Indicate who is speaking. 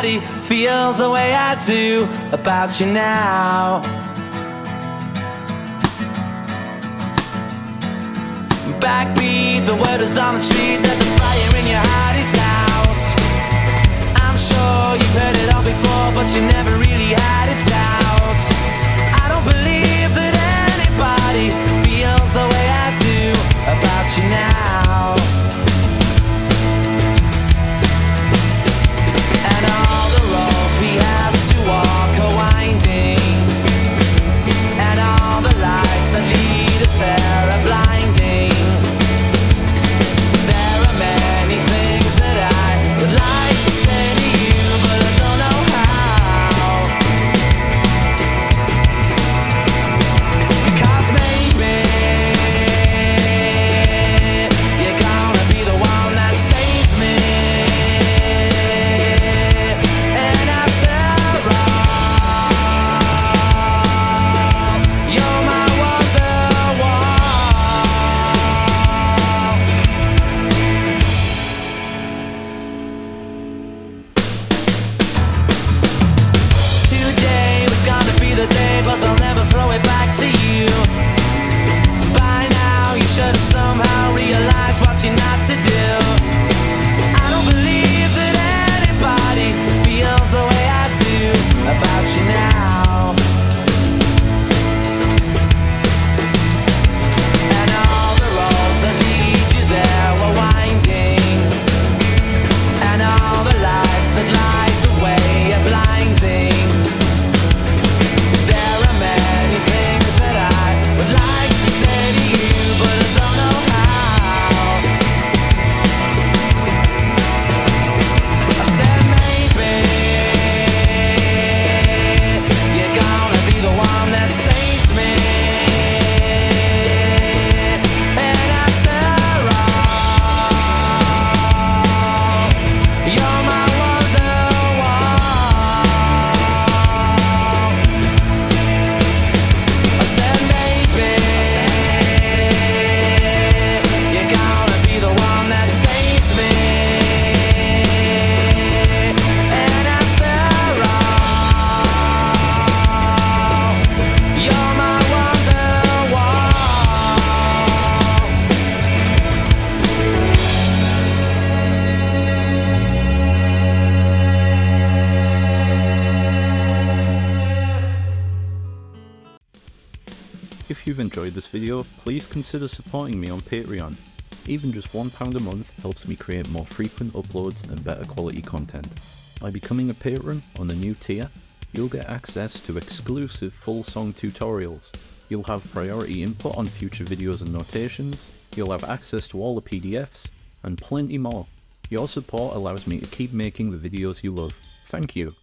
Speaker 1: anybody feels the way I do about you now. Backbeat, the word is on the street that the fire in your heart is out. I'm sure you've heard it all before, but you never really had it out. I don't believe that anybody feels the way I do about you now. And all the roads we have to walk are winding, and all the lights that lead us there are blinding. There are many things that I would like to say to you, but I don't know how. 'Cause maybe you're gonna be the one that saves me. And after all, you're my Wonderwall. Today was gonna be the day, but they'll never throw it back to you. By now you should have somehow realized what you're not to do. I don't believe that anybody feels the way I do about you now. And all the roads that lead you there were winding, and all the lights that light the way are blinding. There are many things that I would like to say to you, but I don't know how. I said maybe you're gonna be the one that saves me. And after all, you're my Wonderwall. I said maybe you're gonna be the one that saves me. And after all, you're my Wonderwall.
Speaker 2: If you've enjoyed this video, please consider supporting me on Patreon. Even just £1 a month helps me create more frequent uploads and better quality content. By becoming a patron on the new tier, you'll get access to exclusive full song tutorials. You'll have priority input on future videos and notations, you'll have access to all the PDFs, and plenty more. Your support allows me to keep making the videos you love. Thank you.